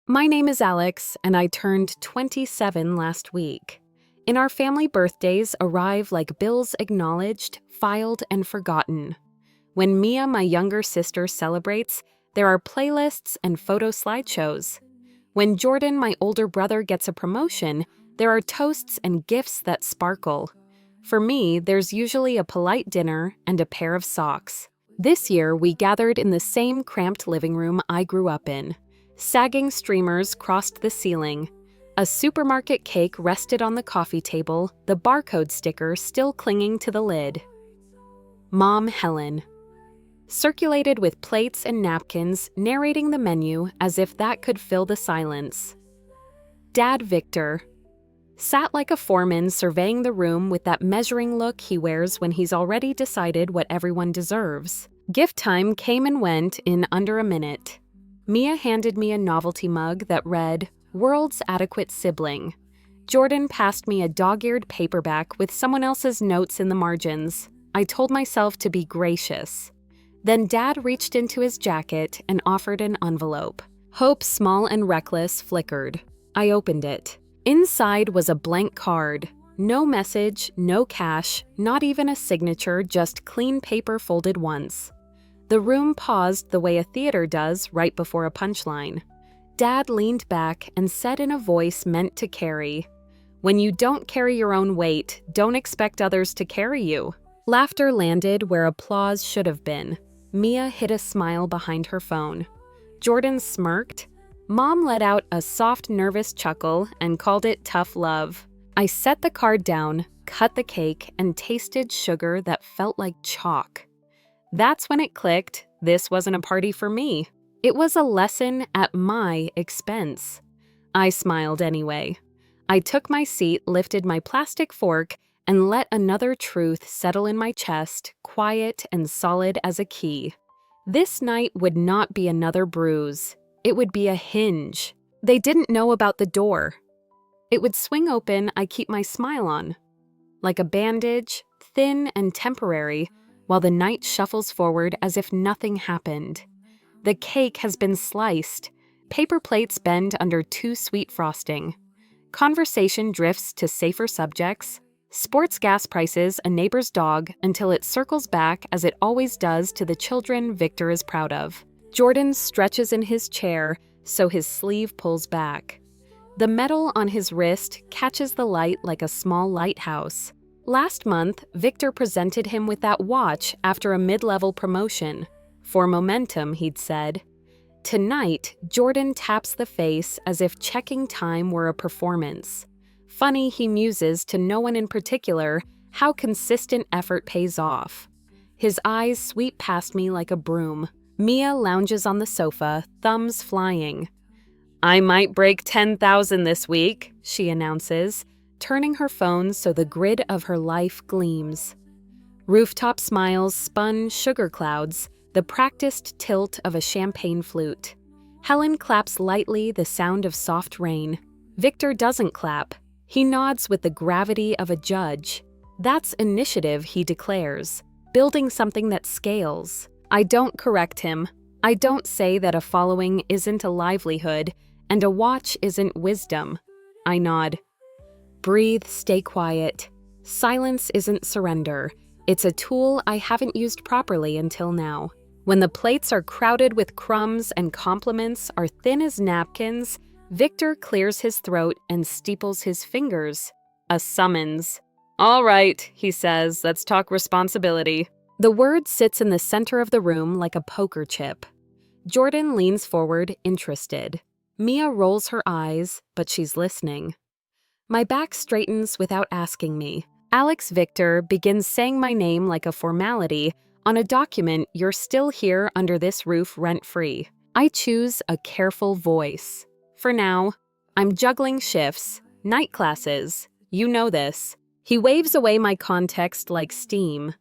My name is Alex, and I turned 27 last week. In our family, birthdays arrive like bills acknowledged, filed, and forgotten. When Mia, my younger sister, celebrates, there are playlists and photo slideshows. When Jordan, my older brother, gets a promotion, there are toasts and gifts that sparkle. For me, there's usually a polite dinner and a pair of socks. This year, we gathered in the same cramped living room I grew up in. Sagging streamers crossed the ceiling. A supermarket cake rested on the coffee table, the barcode sticker still clinging to the lid. Mom Helen circulated with plates and napkins, narrating the menu as if that could fill the silence. Dad Victor sat like a foreman surveying the room with that measuring look he wears when he's already decided what everyone deserves. Gift time came and went in under a minute. Mia handed me a novelty mug that read, "World's Adequate Sibling." Jordan passed me a dog-eared paperback with someone else's notes in the margins. I told myself to be gracious. Then Dad reached into his jacket and offered an envelope. Hope, small and reckless, flickered. I opened it. Inside was a blank card. No message, no cash, not even a signature, just clean paper folded once. The room paused the way a theater does right before a punchline. Dad leaned back and said in a voice meant to carry, "When you don't carry your own weight, don't expect others to carry you." Laughter landed where applause should have been. Mia hid a smile behind her phone. Jordan smirked. Mom let out a soft, nervous chuckle and called it tough love. I set the card down, cut the cake, and tasted sugar that felt like chalk. That's when it clicked. This wasn't a party for me. It was a lesson at my expense. I smiled anyway. I took my seat, lifted my plastic fork, and let another truth settle in my chest, quiet and solid as a key. This night would not be another bruise. It would be a hinge. They didn't know about the door. It would swing open, I keep my smile on. Like a bandage, thin and temporary, while the night shuffles forward as if nothing happened. The cake has been sliced. Paper plates bend under too sweet frosting. Conversation drifts to safer subjects. Sports gas prices, a neighbor's dog, until it circles back as it always does to the children Victor is proud of. Jordan stretches in his chair, so his sleeve pulls back. The metal on his wrist catches the light like a small lighthouse. Last month, Victor presented him with that watch after a mid-level promotion. For momentum, he'd said. Tonight, Jordan taps the face as if checking time were a performance. Funny, he muses to no one in particular how consistent effort pays off. His eyes sweep past me like a broom. Mia lounges on the sofa, thumbs flying. "I might break 10,000 this week," she announces, turning her phone so the grid of her life gleams. Rooftop smiles spun sugar clouds, the practiced tilt of a champagne flute. Helen claps lightly, the sound of soft rain. Victor doesn't clap. He nods with the gravity of a judge. That's initiative, he declares, building something that scales. I don't correct him. I don't say that a following isn't a livelihood and a watch isn't wisdom. I nod. Breathe, stay quiet. Silence isn't surrender. It's a tool I haven't used properly until now. When the plates are crowded with crumbs and compliments are thin as napkins, Victor clears his throat and steeples his fingers. A summons. "All right," he says, "let's talk responsibility." The word sits in the center of the room like a poker chip. Jordan leans forward, interested. Mia rolls her eyes, but she's listening. My back straightens without asking me. Alex Victor begins saying my name like a formality. On a document, you're still here under this roof rent-free. I choose a careful voice. For now, I'm juggling shifts, night classes. You know this. He waves away my context like steam.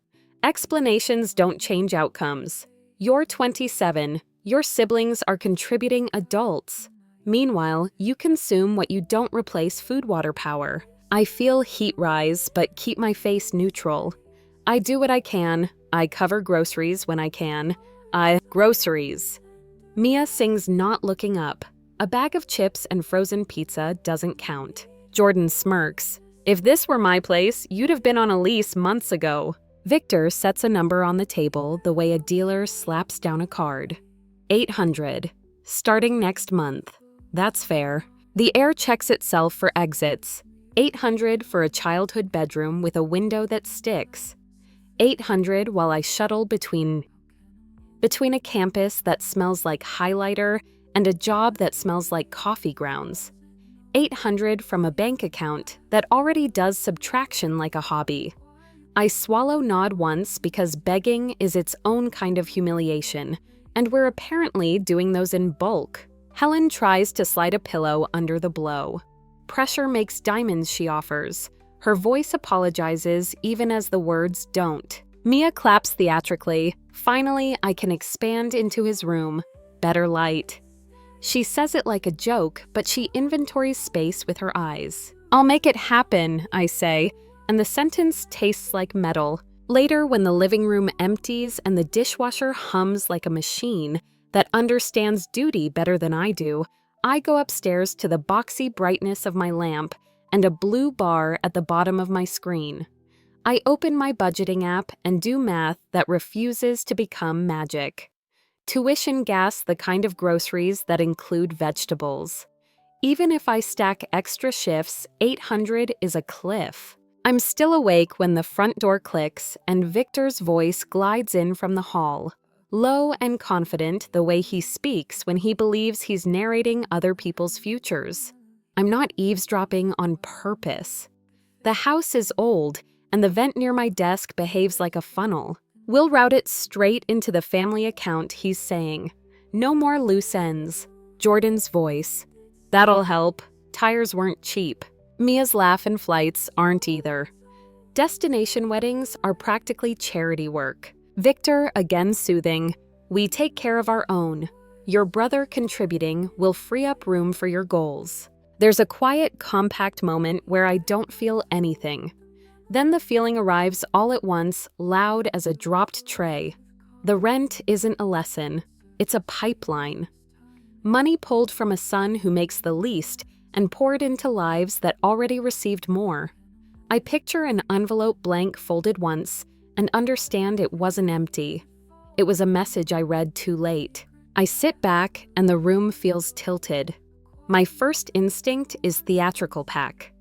Explanations don't change outcomes. You're 27. Your siblings are contributing adults. Meanwhile, you consume what you don't replace food-water power. I feel heat rise, but keep my face neutral. I do what I can. I cover groceries when I can. Groceries. Mia sings not looking up. A bag of chips and frozen pizza doesn't count. Jordan smirks. If this were my place, you'd have been on a lease months ago. Victor sets a number on the table the way a dealer slaps down a card. 800. Starting next month. That's fair. The air checks itself for exits. 800 for a childhood bedroom with a window that sticks. 800 while I shuttle between a campus that smells like highlighter and a job that smells like coffee grounds. 800 from a bank account that already does subtraction like a hobby. I swallow nod once because begging is its own kind of humiliation, and we're apparently doing those in bulk. Helen tries to slide a pillow under the blow. Pressure makes diamonds, she offers. Her voice apologizes even as the words don't. Mia claps theatrically. Finally, I can expand into his room. Better light. She says it like a joke, but she inventories space with her eyes. I'll make it happen, I say, and the sentence tastes like metal. Later, when the living room empties and the dishwasher hums like a machine that understands duty better than I do, I go upstairs to the boxy brightness of my lamp and a blue bar at the bottom of my screen. I open my budgeting app and do math that refuses to become magic. Tuition gas the kind of groceries that include vegetables. Even if I stack extra shifts, 800 is a cliff. I'm still awake when the front door clicks and Victor's voice glides in from the hall. Low and confident the way he speaks when he believes he's narrating other people's futures. I'm not eavesdropping on purpose. The house is old, and the vent near my desk behaves like a funnel. We'll route it straight into the family account, he's saying. No more loose ends. Jordan's voice. That'll help. Tires weren't cheap. Mia's laugh and flights aren't either. Destination weddings are practically charity work. Victor, again soothing. We take care of our own. Your brother contributing will free up room for your goals. There's a quiet, compact moment where I don't feel anything. Then the feeling arrives all at once, loud as a dropped tray. The rent isn't a lesson. It's a pipeline. Money pulled from a son who makes the least and poured into lives that already received more. I picture an envelope blank folded once and understand it wasn't empty. It was a message I read too late. I sit back and the room feels tilted. My first instinct is theatrical pack.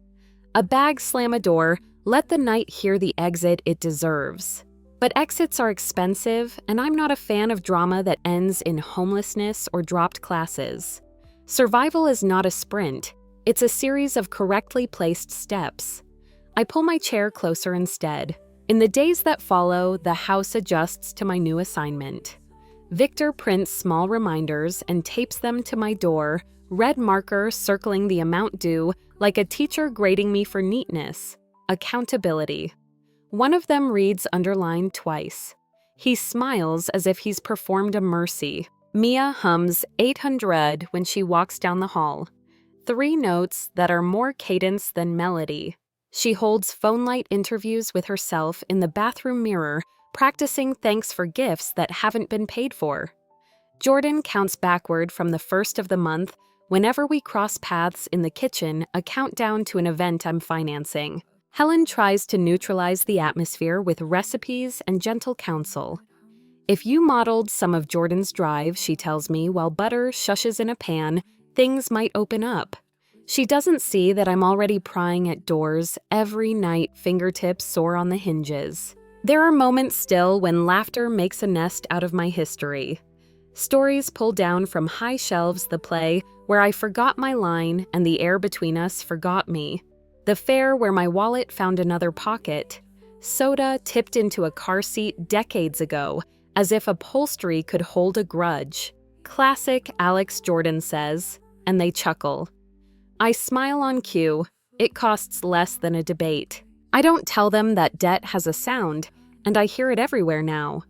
A bag slam a door, let the night hear the exit it deserves. But exits are expensive, and I'm not a fan of drama that ends in homelessness or dropped classes. Survival is not a sprint. It's a series of correctly placed steps. I pull my chair closer instead. In the days that follow, the house adjusts to my new assignment. Victor prints small reminders and tapes them to my door, red marker circling the amount due, like a teacher grading me for neatness. Accountability. One of them reads underlined twice. He smiles as if he's performed a mercy. Mia hums 800 when she walks down the hall. 3 notes that are more cadence than melody. She holds phone-light interviews with herself in the bathroom mirror, practicing thanks for gifts that haven't been paid for. Jordan counts backward from the first of the month. Whenever we cross paths in the kitchen, a countdown to an event I'm financing. Helen tries to neutralize the atmosphere with recipes and gentle counsel. If you modeled some of Jordan's drive, she tells me, while butter shushes in a pan, things might open up. She doesn't see that I'm already prying at doors, every night fingertips sore on the hinges. There are moments still when laughter makes a nest out of my history. Stories pull down from high shelves the play where I forgot my line and the air between us forgot me. The fair where my wallet found another pocket. Soda tipped into a car seat decades ago, as if upholstery could hold a grudge. Classic, Alex Jordan says, and they chuckle. I smile on cue. It costs less than a debate. I don't tell them that debt has a sound, and I hear it everywhere now.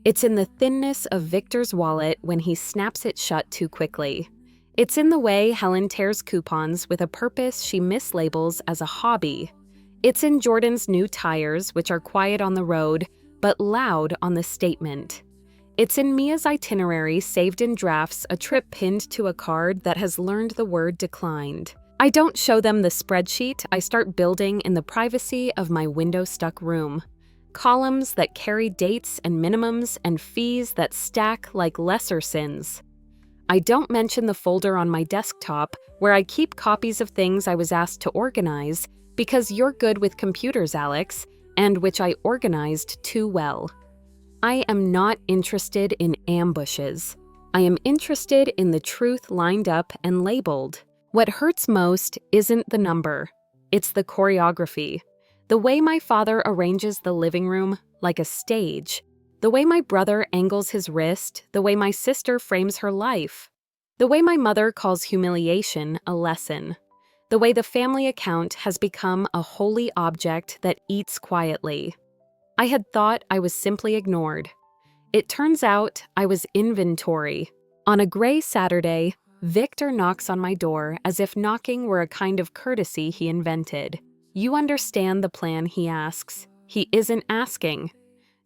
It's in the thinness of Victor's wallet when he snaps it shut too quickly. It's in the way Helen tears coupons with a purpose she mislabels as a hobby. It's in Jordan's new tires, which are quiet on the road, but loud on the statement. It's in Mia's itinerary, saved in drafts, a trip pinned to a card that has learned the word declined. I don't show them the spreadsheet I start building in the privacy of my window-stuck room. Columns that carry dates and minimums and fees that stack like lesser sins. I don't mention the folder on my desktop where I keep copies of things I was asked to organize because you're good with computers, Alex, and which I organized too well. I am not interested in ambushes. I am interested in the truth lined up and labeled. What hurts most isn't the number. It's the choreography. The way my father arranges the living room like a stage. The way my brother angles his wrist. The way my sister frames her life. The way my mother calls humiliation a lesson. The way the family account has become a holy object that eats quietly. I had thought I was simply ignored. It turns out I was inventory. On a gray Saturday, Victor knocks on my door as if knocking were a kind of courtesy he invented. You understand the plan, he asks. He isn't asking.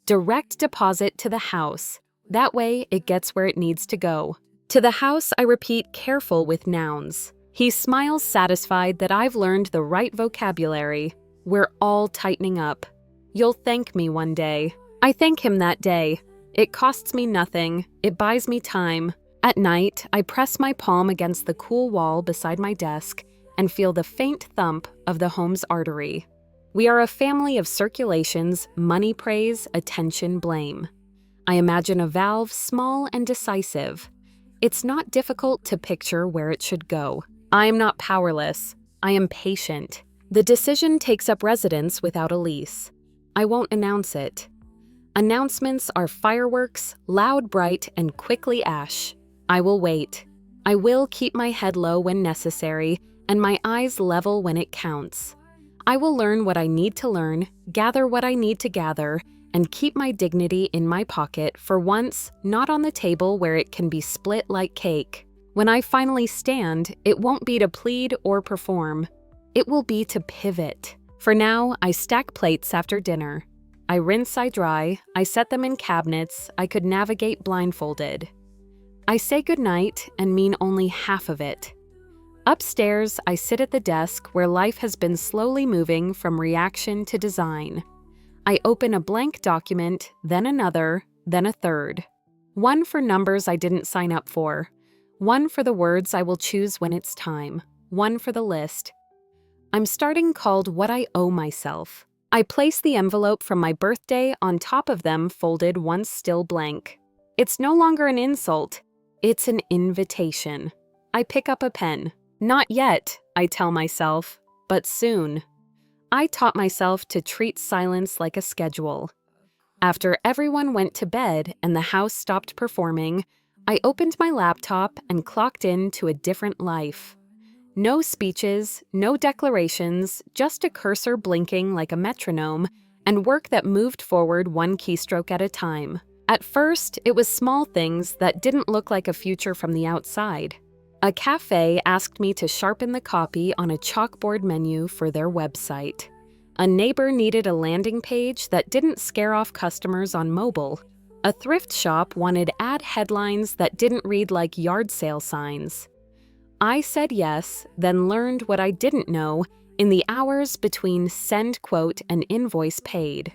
Direct deposit to the house. That way it gets where it needs to go. To the house, I repeat, careful with nouns. He smiles, satisfied that I've learned the right vocabulary. We're all tightening up. You'll thank me one day. I thank him that day. It costs me nothing. It buys me time. At night, I press my palm against the cool wall beside my desk and feel the faint thump of the home's artery. We are a family of circulations, money praise, attention, blame. I imagine a valve small and decisive. It's not difficult to picture where it should go. I am not powerless. I am patient. The decision takes up residence without a lease. I won't announce it. Announcements are fireworks, loud, bright, and quickly ash. I will wait. I will keep my head low when necessary and my eyes level when it counts. I will learn what I need to learn, gather what I need to gather, and keep my dignity in my pocket, for once, not on the table where it can be split like cake. When I finally stand, it won't be to plead or perform. It will be to pivot. For now, I stack plates after dinner. I rinse, I dry, I set them in cabinets I could navigate blindfolded. I say goodnight and mean only half of it. Upstairs, I sit at the desk where life has been slowly moving from reaction to design. I open a blank document, then another, then a third. One for numbers I didn't sign up for. One for the words I will choose when it's time. One for the list. I'm starting called What I Owe Myself. I place the envelope from my birthday on top of them, folded once still blank. It's no longer an insult. It's an invitation. I pick up a pen. Not yet, I tell myself, but soon. I taught myself to treat silence like a schedule. After everyone went to bed and the house stopped performing, I opened my laptop and clocked in to a different life. No speeches, no declarations, just a cursor blinking like a metronome, and work that moved forward one keystroke at a time. At first, it was small things that didn't look like a future from the outside. A cafe asked me to sharpen the copy on a chalkboard menu for their website. A neighbor needed a landing page that didn't scare off customers on mobile. A thrift shop wanted ad headlines that didn't read like yard sale signs. I said yes, then learned what I didn't know in the hours between send quote and invoice paid.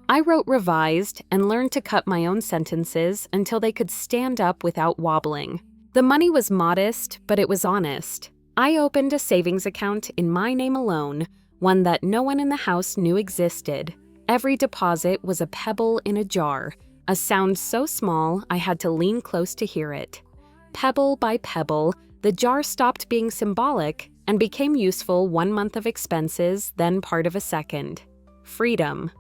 I wrote revised and learned to cut my own sentences until they could stand up without wobbling. The money was modest, but it was honest. I opened a savings account in my name alone, one that no one in the house knew existed. Every deposit was a pebble in a jar, a sound so small I had to lean close to hear it. Pebble by pebble, the jar stopped being symbolic and became useful 1 month of expenses, then part of a second. Freedom.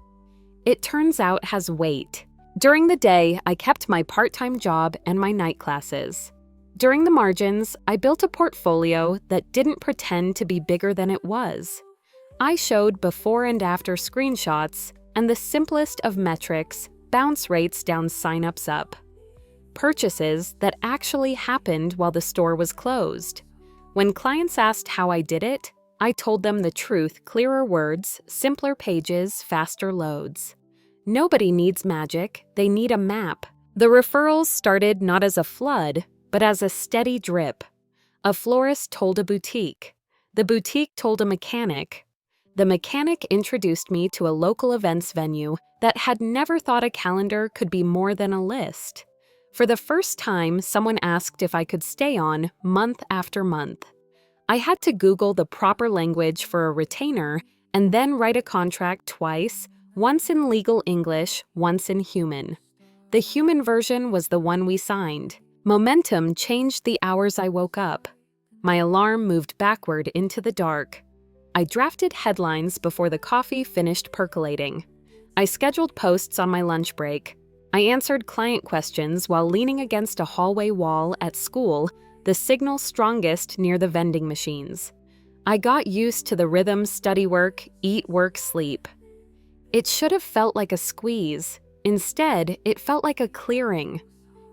It turns out has weight. During the day, I kept my part-time job and my night classes. During the margins, I built a portfolio that didn't pretend to be bigger than it was. I showed before and after screenshots and the simplest of metrics, bounce rates down, signups up. Purchases that actually happened while the store was closed. When clients asked how I did it, I told them the truth, clearer words, simpler pages, faster loads. Nobody needs magic, they need a map. The referrals started not as a flood, but as a steady drip. A florist told a boutique. The boutique told a mechanic. The mechanic introduced me to a local events venue that had never thought a calendar could be more than a list. For the first time, someone asked if I could stay on month after month. I had to Google the proper language for a retainer and then write a contract twice, once in legal English, once in human. The human version was the one we signed. Momentum changed the hours I woke up. My alarm moved backward into the dark. I drafted headlines before the coffee finished percolating. I scheduled posts on my lunch break. I answered client questions while leaning against a hallway wall at school, the signal strongest near the vending machines. I got used to the rhythm study work, eat work, sleep. It should have felt like a squeeze. Instead, it felt like a clearing.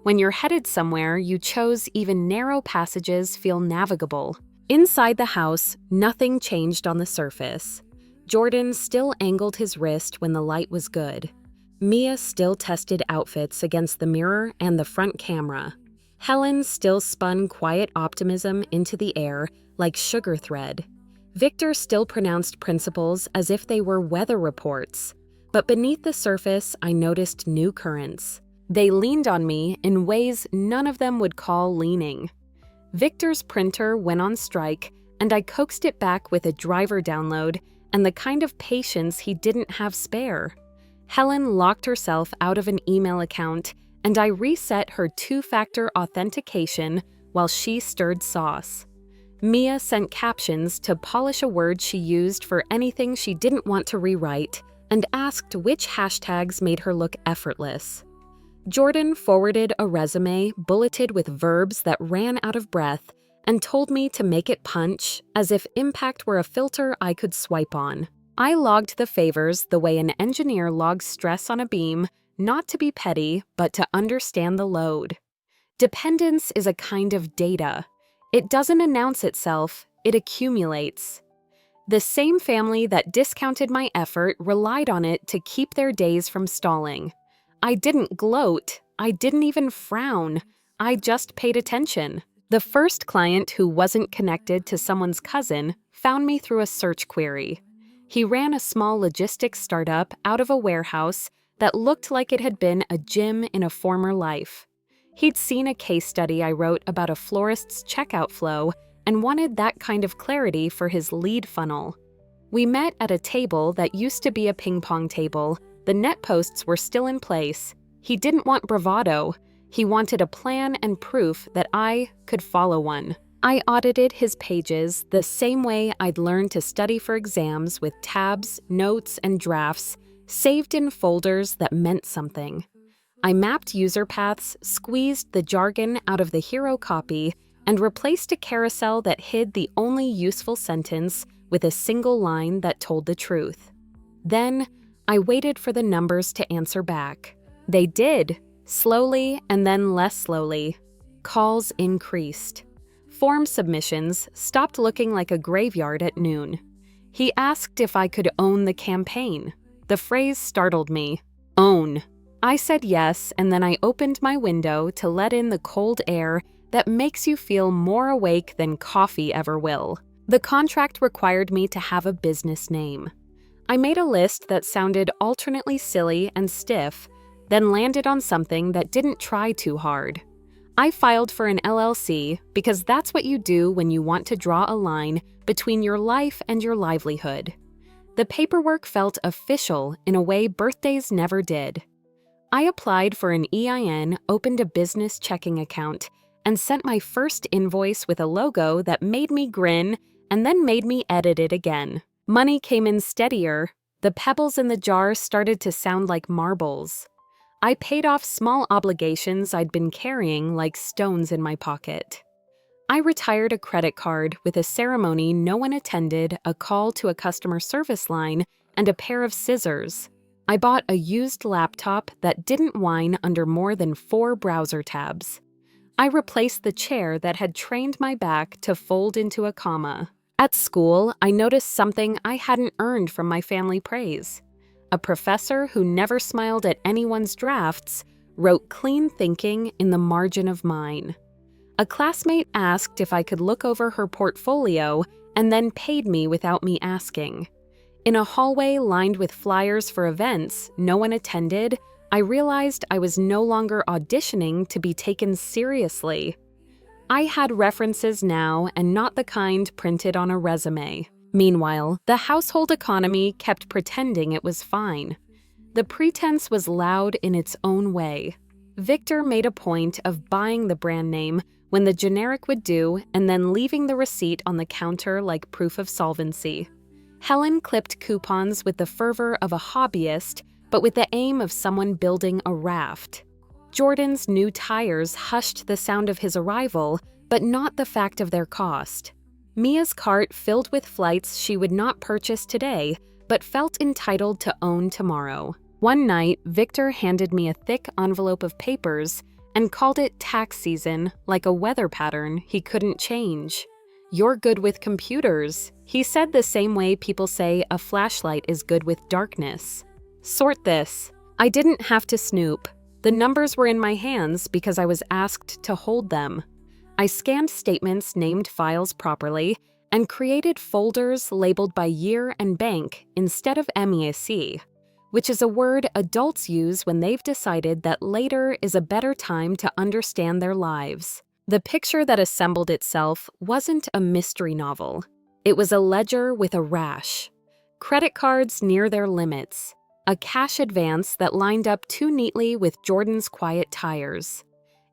When you're headed somewhere, you chose even narrow passages feel navigable. Inside the house, nothing changed on the surface. Jordan still angled his wrist when the light was good. Mia still tested outfits against the mirror and the front camera. Helen still spun quiet optimism into the air like sugar thread. Victor still pronounced principles as if they were weather reports. But beneath the surface, I noticed new currents. They leaned on me in ways none of them would call leaning. Victor's printer went on strike, and I coaxed it back with a driver download and the kind of patience he didn't have spare. Helen locked herself out of an email account, and I reset her two-factor authentication while she stirred sauce. Mia sent captions to polish a word she used for anything she didn't want to rewrite and asked which hashtags made her look effortless. Jordan forwarded a resume bulleted with verbs that ran out of breath and told me to make it punch, as if impact were a filter I could swipe on. I logged the favors the way an engineer logs stress on a beam, not to be petty, but to understand the load. Dependence is a kind of data. It doesn't announce itself, it accumulates. The same family that discounted my effort relied on it to keep their days from stalling. I didn't gloat, I didn't even frown, I just paid attention. The first client who wasn't connected to someone's cousin found me through a search query. He ran a small logistics startup out of a warehouse that looked like it had been a gym in a former life. He'd seen a case study I wrote about a florist's checkout flow and wanted that kind of clarity for his lead funnel. We met at a table that used to be a ping pong table. The net posts were still in place. He didn't want bravado. He wanted a plan and proof that I could follow one. I audited his pages the same way I'd learned to study for exams, with tabs, notes, and drafts saved in folders that meant something. I mapped user paths, squeezed the jargon out of the hero copy, and replaced a carousel that hid the only useful sentence with a single line that told the truth. Then, I waited for the numbers to answer back. They did, slowly and then less slowly. Calls increased. Form submissions stopped looking like a graveyard at noon. He asked if I could own the campaign. The phrase startled me. Own. I said yes, and then I opened my window to let in the cold air that makes you feel more awake than coffee ever will. The contract required me to have a business name. I made a list that sounded alternately silly and stiff, then landed on something that didn't try too hard. I filed for an LLC because that's what you do when you want to draw a line between your life and your livelihood. The paperwork felt official in a way birthdays never did. I applied for an EIN, opened a business checking account, and sent my first invoice with a logo that made me grin and then made me edit it again. Money came in steadier. The pebbles in the jar started to sound like marbles. I paid off small obligations I'd been carrying like stones in my pocket. I retired a credit card with a ceremony no one attended, a call to a customer service line, and a pair of scissors. I bought a used laptop that didn't whine under more than 4 browser tabs. I replaced the chair that had trained my back to fold into a comma. At school, I noticed something I hadn't earned from my family praise. A professor who never smiled at anyone's drafts wrote clean thinking in the margin of mine. A classmate asked if I could look over her portfolio and then paid me without me asking. In a hallway lined with flyers for events no one attended, I realized I was no longer auditioning to be taken seriously. I had references now and not the kind printed on a resume. Meanwhile, the household economy kept pretending it was fine. The pretense was loud in its own way. Victor made a point of buying the brand name when the generic would do and then leaving the receipt on the counter like proof of solvency. Helen clipped coupons with the fervor of a hobbyist, but with the aim of someone building a raft. Jordan's new tires hushed the sound of his arrival, but not the fact of their cost. Mia's cart filled with flights she would not purchase today, but felt entitled to own tomorrow. One night, Victor handed me a thick envelope of papers and called it tax season, like a weather pattern he couldn't change. "You're good with computers," he said, the same way people say a flashlight is good with darkness. "Sort this." I didn't have to snoop. The numbers were in my hands because I was asked to hold them. I scanned statements, named files properly, and created folders labeled by year and bank instead of MEAC, which is a word adults use when they've decided that later is a better time to understand their lives. The picture that assembled itself wasn't a mystery novel. It was a ledger with a rash. Credit cards near their limits. A cash advance that lined up too neatly with Jordan's quiet tires.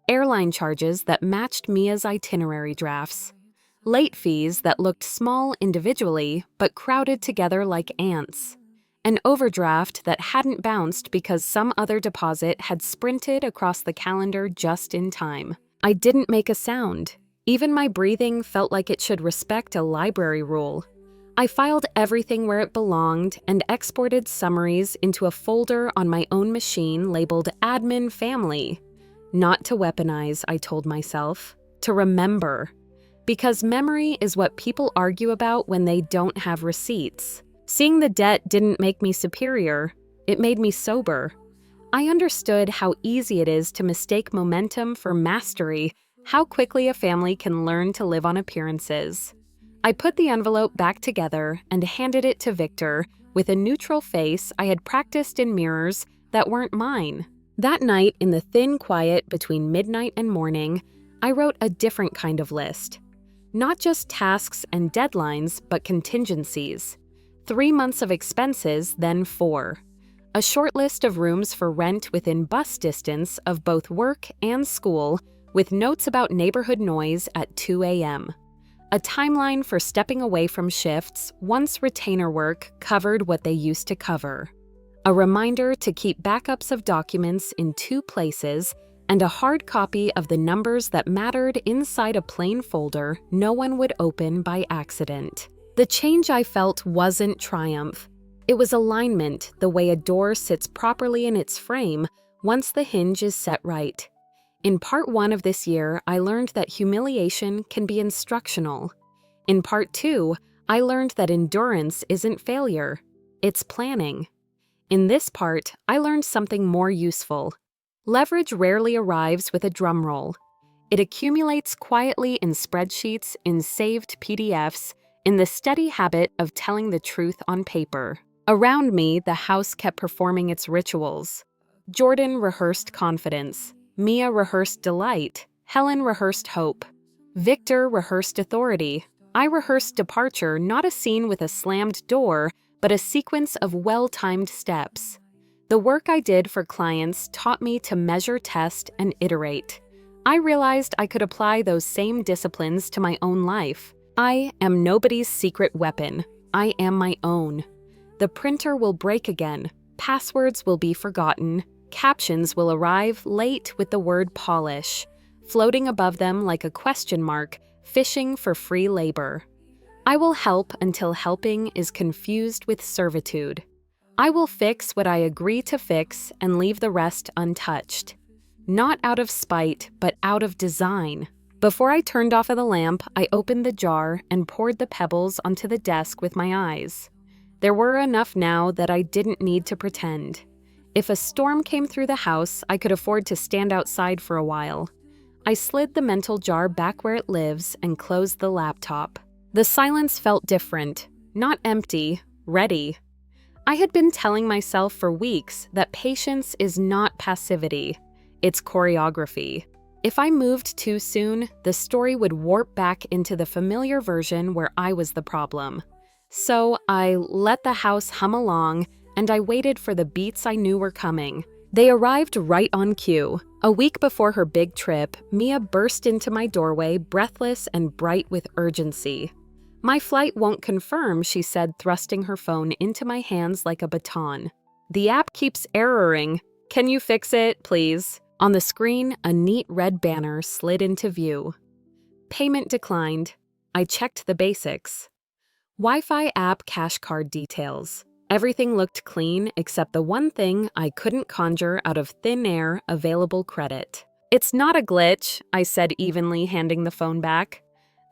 Airline charges that matched Mia's itinerary drafts. Late fees that looked small individually but crowded together like ants. An overdraft that hadn't bounced because some other deposit had sprinted across the calendar just in time. I didn't make a sound. Even my breathing felt like it should respect a library rule. I filed everything where it belonged and exported summaries into a folder on my own machine labeled Admin Family. Not to weaponize, I told myself. To remember. Because memory is what people argue about when they don't have receipts. Seeing the debt didn't make me superior. It made me sober. I understood how easy it is to mistake momentum for mastery, how quickly a family can learn to live on appearances. I put the envelope back together and handed it to Victor with a neutral face I had practiced in mirrors that weren't mine. That night, in the thin quiet between midnight and morning, I wrote a different kind of list. Not just tasks and deadlines, but contingencies. 3 months of expenses, then 4. A short list of rooms for rent within bus distance of both work and school, with notes about neighborhood noise at 2 a.m. A timeline for stepping away from shifts once retainer work covered what they used to cover. A reminder to keep backups of documents in 2 places, and a hard copy of the numbers that mattered inside a plain folder no one would open by accident. The change I felt wasn't triumph. It was alignment, the way a door sits properly in its frame once the hinge is set right. In part 1 of this year, I learned that humiliation can be instructional. In part 2, I learned that endurance isn't failure, it's planning. In this part, I learned something more useful. Leverage rarely arrives with a drum roll. It accumulates quietly in spreadsheets, in saved PDFs, in the steady habit of telling the truth on paper. Around me, the house kept performing its rituals. Jordan rehearsed confidence. Mia rehearsed delight. Helen rehearsed hope. Victor rehearsed authority. I rehearsed departure, not a scene with a slammed door, but a sequence of well-timed steps. The work I did for clients taught me to measure, test, and iterate. I realized I could apply those same disciplines to my own life. I am nobody's secret weapon. I am my own. The printer will break again. Passwords will be forgotten. Captions will arrive late with the word polish, floating above them like a question mark, fishing for free labor. I will help until helping is confused with servitude. I will fix what I agree to fix and leave the rest untouched. Not out of spite, but out of design. Before I turned off the lamp, I opened the jar and poured the pebbles onto the desk with my eyes. There were enough now that I didn't need to pretend. If a storm came through the house, I could afford to stand outside for a while. I slid the mental jar back where it lives and closed the laptop. The silence felt different, not empty, ready. I had been telling myself for weeks that patience is not passivity, it's choreography. If I moved too soon, the story would warp back into the familiar version where I was the problem. So I let the house hum along, and I waited for the beats I knew were coming. They arrived right on cue. A week before her big trip, Mia burst into my doorway, breathless and bright with urgency. "My flight won't confirm," she said, thrusting her phone into my hands like a baton. "The app keeps erroring. Can you fix it, please?" On the screen, a neat red banner slid into view. Payment declined. I checked the basics. Wi-Fi app cash card details. Everything looked clean except the one thing I couldn't conjure out of thin air: available credit. "It's not a glitch," I said evenly, handing the phone back.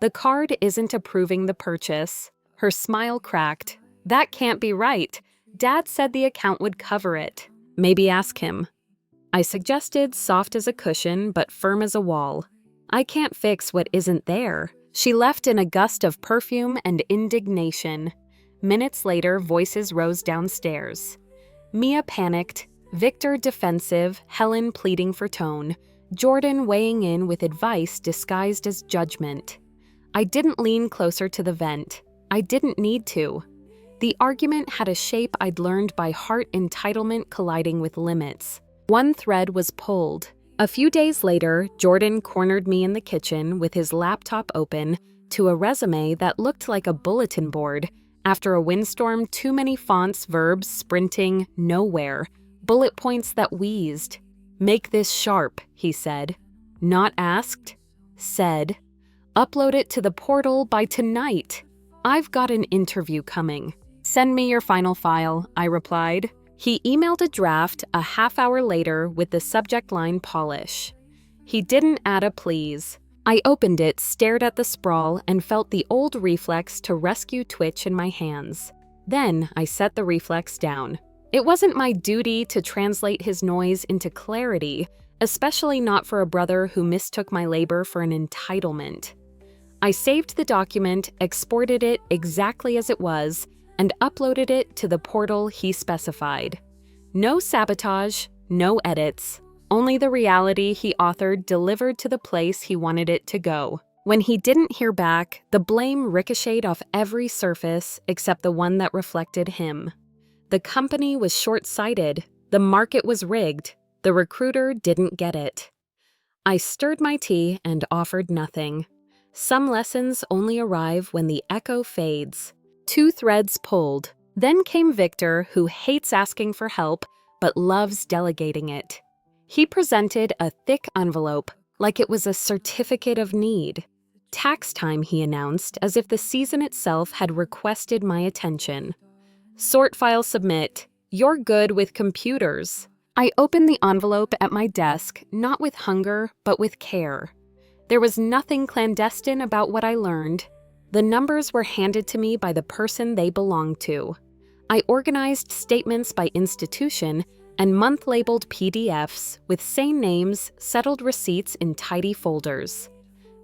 "The card isn't approving the purchase." Her smile cracked. "That can't be right. Dad said the account would cover it. Maybe ask him." I suggested, soft as a cushion but firm as a wall. "I can't fix what isn't there." She left in a gust of perfume and indignation. Minutes later, voices rose downstairs. Mia panicked, Victor defensive, Helen pleading for tone, Jordan weighing in with advice disguised as judgment. I didn't lean closer to the vent. I didn't need to. The argument had a shape I'd learned by heart: entitlement colliding with limits. One thread was pulled. A few days later, Jordan cornered me in the kitchen with his laptop open to a resume that looked like a bulletin board. After a windstorm, too many fonts, verbs sprinting nowhere, bullet points that wheezed. "Make this sharp," he said. Not asked, said. "Upload it to the portal by tonight. I've got an interview coming." "Send me your final file," I replied. He emailed a draft a half hour later with the subject line "polish." He didn't add a please. I opened it, stared at the sprawl, and felt the old reflex to rescue twitch in my hands. Then I set the reflex down. It wasn't my duty to translate his noise into clarity, especially not for a brother who mistook my labor for an entitlement. I saved the document, exported it exactly as it was, and uploaded it to the portal he specified. No sabotage, no edits, only the reality he authored delivered to the place he wanted it to go. When he didn't hear back, the blame ricocheted off every surface except the one that reflected him. The company was short-sighted, the market was rigged, the recruiter didn't get it. I stirred my tea and offered nothing. Some lessons only arrive when the echo fades. 2 threads pulled. Then came Victor, who hates asking for help but loves delegating it. He presented a thick envelope, like it was a certificate of need. "Tax time," he announced, as if the season itself had requested my attention. "Sort file submit. You're good with computers." I opened the envelope at my desk, not with hunger, but with care. There was nothing clandestine about what I learned. The numbers were handed to me by the person they belonged to. I organized statements by institution and month-labeled PDFs with sane names, settled receipts in tidy folders.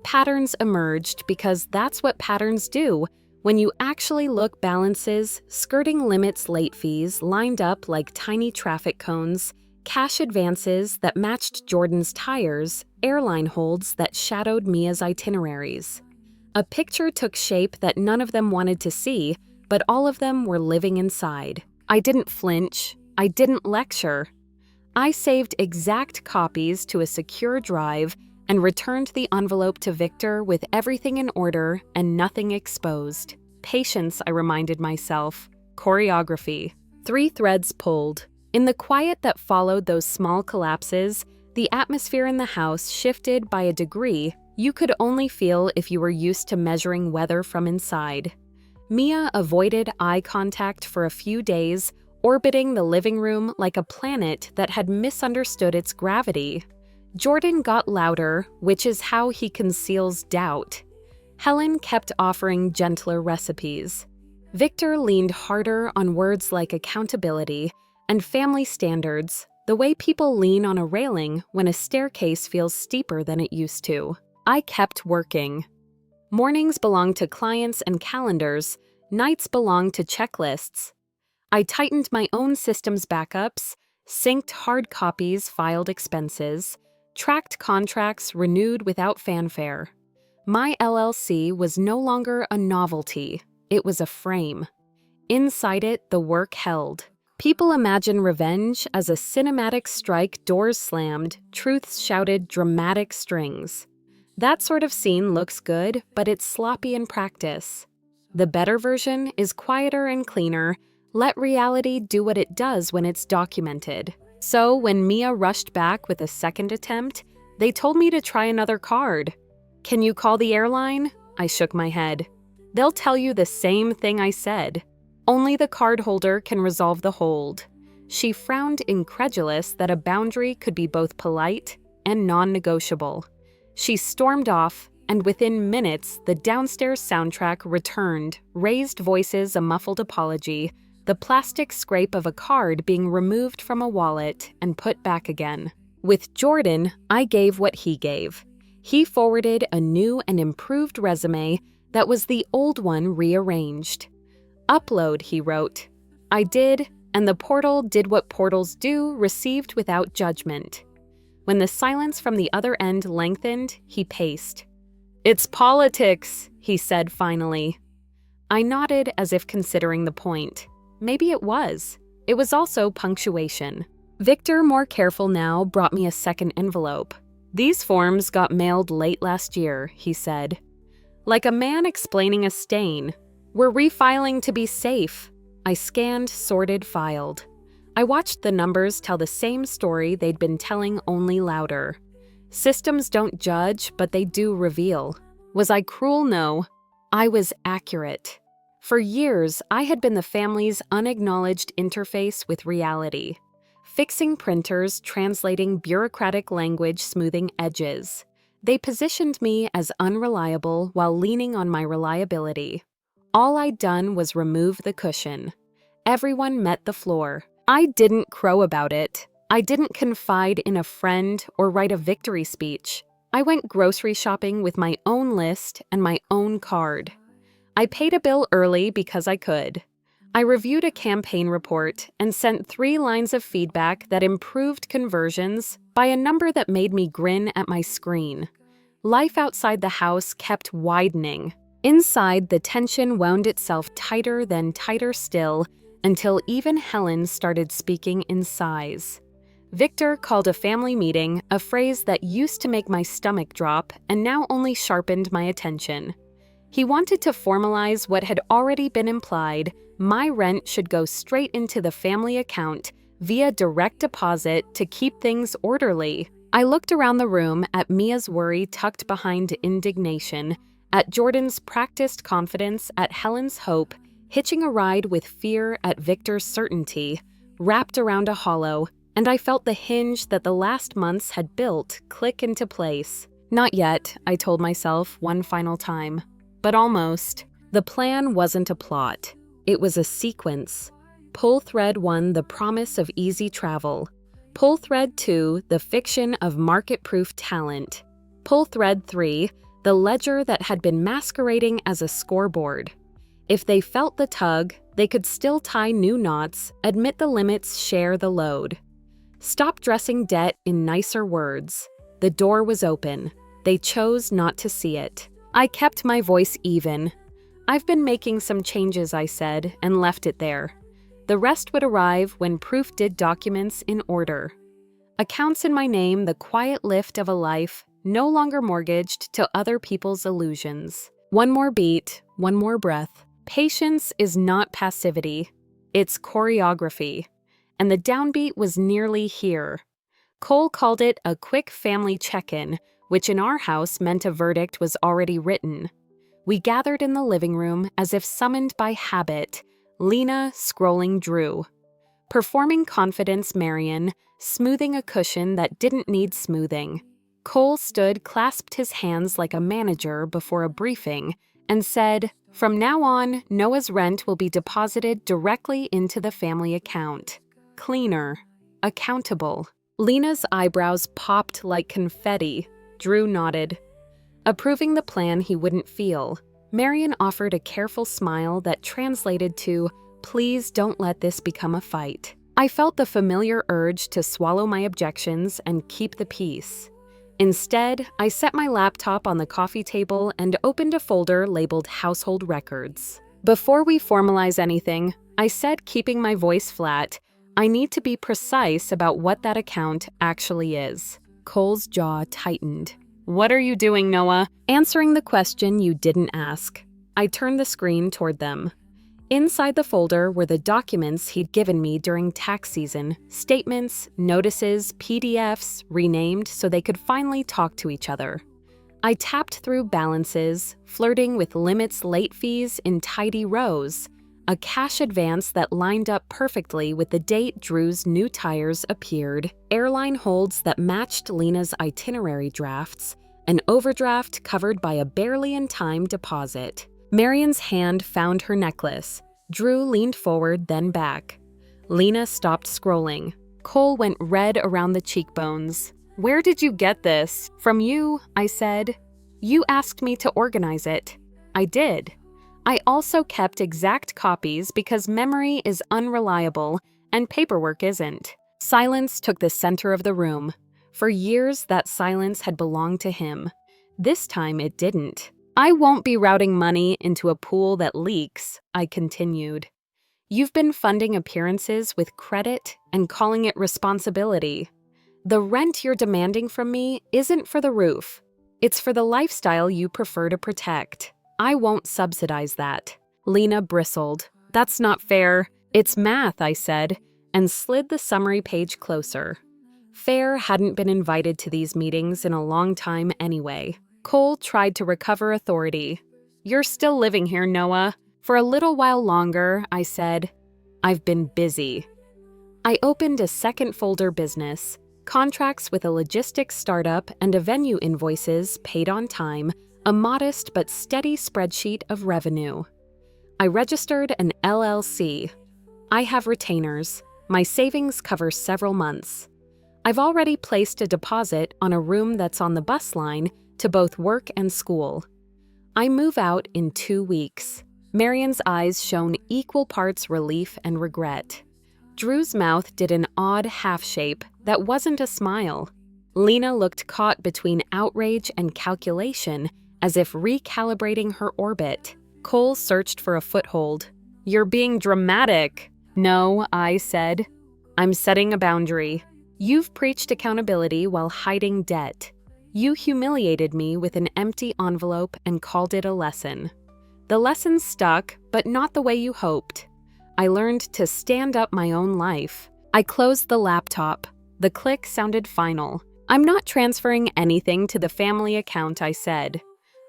Patterns emerged because that's what patterns do. When you actually look, balances, skirting limits, late fees lined up like tiny traffic cones, cash advances that matched Jordan's tires, airline holds that shadowed Mia's itineraries. A picture took shape that none of them wanted to see, but all of them were living inside. I didn't flinch. I didn't lecture. I saved exact copies to a secure drive and returned the envelope to Victor with everything in order and nothing exposed. Patience, I reminded myself. Choreography. 3 threads pulled. In the quiet that followed those small collapses, the atmosphere in the house shifted by a degree you could only feel if you were used to measuring weather from inside. Mia avoided eye contact for a few days, orbiting the living room like a planet that had misunderstood its gravity. Jordan got louder, which is how he conceals doubt. Helen kept offering gentler recipes. Victor leaned harder on words like accountability, And family standards, the way people lean on a railing when a staircase feels steeper than it used to. I kept working. Mornings belonged to clients and calendars, nights belonged to checklists. I tightened my own system's backups, synced hard copies, filed expenses, tracked contracts renewed without fanfare. My LLC was no longer a novelty, it was a frame. Inside it, the work held. People imagine revenge as a cinematic strike, doors slammed, truths shouted, dramatic strings. That sort of scene looks good, but it's sloppy in practice. The better version is quieter and cleaner. Let reality do what it does when it's documented. So when Mia rushed back with a second attempt, they told me to try another card. Can you call the airline? I shook my head. They'll tell you the same thing I said. Only the cardholder can resolve the hold. She frowned, incredulous that a boundary could be both polite and non-negotiable. She stormed off, and within minutes, the downstairs soundtrack returned, raised voices, a muffled apology, the plastic scrape of a card being removed from a wallet and put back again. With Jordan, I gave what he gave. He forwarded a new and improved resume that was the old one rearranged. Upload, he wrote. I did, and the portal did what portals do, received without judgment. When the silence from the other end lengthened, he paced. It's politics, he said finally. I nodded as if considering the point. Maybe it was. It was also punctuation. Victor, more careful now, brought me a second envelope. These forms got mailed late last year, he said. Like a man explaining a stain. We're refiling to be safe. I scanned, sorted, filed. I watched the numbers tell the same story they'd been telling, only louder. Systems don't judge, but they do reveal. Was I cruel? No. I was accurate. For years, I had been the family's unacknowledged interface with reality. Fixing printers, translating bureaucratic language, smoothing edges. They positioned me as unreliable while leaning on my reliability. All I'd done was remove the cushion. Everyone met the floor. I didn't crow about it. I didn't confide in a friend or write a victory speech. I went grocery shopping with my own list and my own card. I paid a bill early because I could. I reviewed a campaign report and sent 3 lines of feedback that improved conversions by a number that made me grin at my screen. Life outside the house kept widening. Inside, the tension wound itself tighter, then tighter still, until even Helen started speaking in sighs. Victor called a family meeting, a phrase that used to make my stomach drop and now only sharpened my attention. He wanted to formalize what had already been implied. My rent should go straight into the family account via direct deposit to keep things orderly. I looked around the room at Mia's worry tucked behind indignation, at Jordan's practiced confidence, at Helen's hope, hitching a ride with fear at Victor's certainty, wrapped around a hollow, and I felt the hinge that the last months had built click into place. Not yet, I told myself one final time, but almost. The plan wasn't a plot. It was a sequence. Pull thread 1, the promise of easy travel. Pull thread 2, the fiction of market-proof talent. Pull thread 3, the ledger that had been masquerading as a scoreboard. If they felt the tug, they could still tie new knots, admit the limits, share the load. Stop dressing debt in nicer words. The door was open. They chose not to see it. I kept my voice even. I've been making some changes, I said, and left it there. The rest would arrive when proof did documents in order. Accounts in my name, the quiet lift of a life, no longer mortgaged to other people's illusions. One more beat, one more breath. Patience is not passivity. It's choreography. And the downbeat was nearly here. Cole called it a quick family check-in, which in our house meant a verdict was already written. We gathered in the living room as if summoned by habit. Lena scrolling Drew. Performing confidence Marion, smoothing a cushion that didn't need smoothing. Cole stood, clasped his hands like a manager before a briefing, and said, "From now on, Noah's rent will be deposited directly into the family account." cleaner, accountable. Lena's eyebrows popped like confetti. Drew nodded, approving the plan he wouldn't feel. Marion offered a careful smile that translated to, "Please don't let this become a fight." I felt the familiar urge to swallow my objections and keep the peace. Instead, I set my laptop on the coffee table and opened a folder labeled Household Records. "Before we formalize anything," I said, keeping my voice flat, "I need to be precise about what that account actually is." Cole's jaw tightened. "What are you doing, Noah?" "Answering the question you didn't ask." I turned the screen toward them. Inside the folder were the documents he'd given me during tax season, statements, notices, PDFs, renamed so they could finally talk to each other. I tapped through balances, flirting with limits, late fees in tidy rows, a cash advance that lined up perfectly with the date Drew's new tires appeared, airline holds that matched Lena's itinerary drafts, an overdraft covered by a barely-in-time deposit. Marion's hand found her necklace. Drew leaned forward, then back. Lena stopped scrolling. Cole went red around the cheekbones. "Where did you get this?" "From you," I said. "You asked me to organize it." I did. I also kept exact copies because memory is unreliable and paperwork isn't. Silence took the center of the room. For years, that silence had belonged to him. This time, it didn't. "I won't be routing money into a pool that leaks," I continued. "You've been funding appearances with credit and calling it responsibility. The rent you're demanding from me isn't for the roof. It's for the lifestyle you prefer to protect. I won't subsidize that." Lena bristled. "That's not fair." "It's math," I said, and slid the summary page closer. Fair hadn't been invited to these meetings in a long time anyway. Cole tried to recover authority. "You're still living here, Noah." "For a little while longer," I said. "I've been busy." I opened a second folder: business, contracts with a logistics startup and a venue invoices paid on time, a modest but steady spreadsheet of revenue. I registered an LLC. I have retainers. My savings cover several months. I've already placed a deposit on a room that's on the bus line to both work and school. I move out in 2 weeks. Marion's eyes shone equal parts relief and regret. Drew's mouth did an odd half shape that wasn't a smile. Lena looked caught between outrage and calculation, as if recalibrating her orbit. Cole searched for a foothold. "You're being dramatic." "No," I said. "I'm setting a boundary. You've preached accountability while hiding debt. You humiliated me with an empty envelope and called it a lesson. The lesson stuck, but not the way you hoped. I learned to stand up my own life." I closed the laptop. The click sounded final. "I'm not transferring anything to the family account," I said.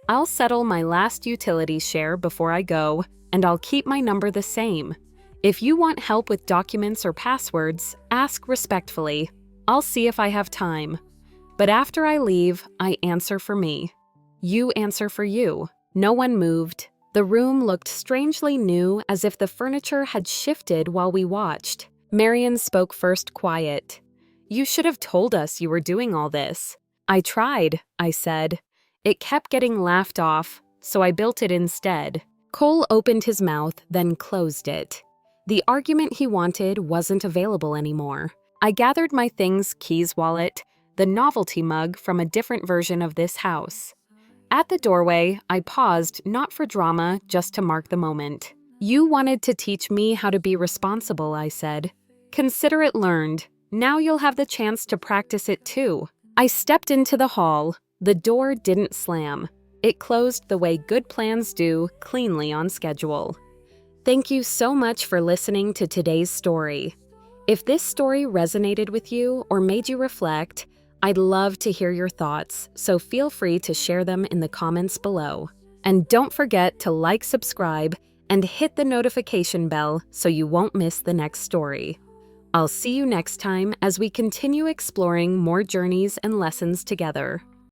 "I'll settle my last utilities share before I go, and I'll keep my number the same. If you want help with documents or passwords, ask respectfully. I'll see if I have time. But after I leave, I answer for me. You answer for you." No one moved. The room looked strangely new, as if the furniture had shifted while we watched. Marion spoke first, quiet. "You should have told us you were doing all this." "I tried," I said. "It kept getting laughed off, so I built it instead." Cole opened his mouth, then closed it. The argument he wanted wasn't available anymore. I gathered my things: keys, wallet, the novelty mug from a different version of this house. At the doorway, I paused, not for drama, just to mark the moment. "You wanted to teach me how to be responsible," I said. "Consider it learned. Now you'll have the chance to practice it too." I stepped into the hall. The door didn't slam. It closed the way good plans do, cleanly on schedule. Thank you so much for listening to today's story. If this story resonated with you or made you reflect, I'd love to hear your thoughts, so feel free to share them in the comments below. And don't forget to like, subscribe, and hit the notification bell so you won't miss the next story. I'll see you next time as we continue exploring more journeys and lessons together.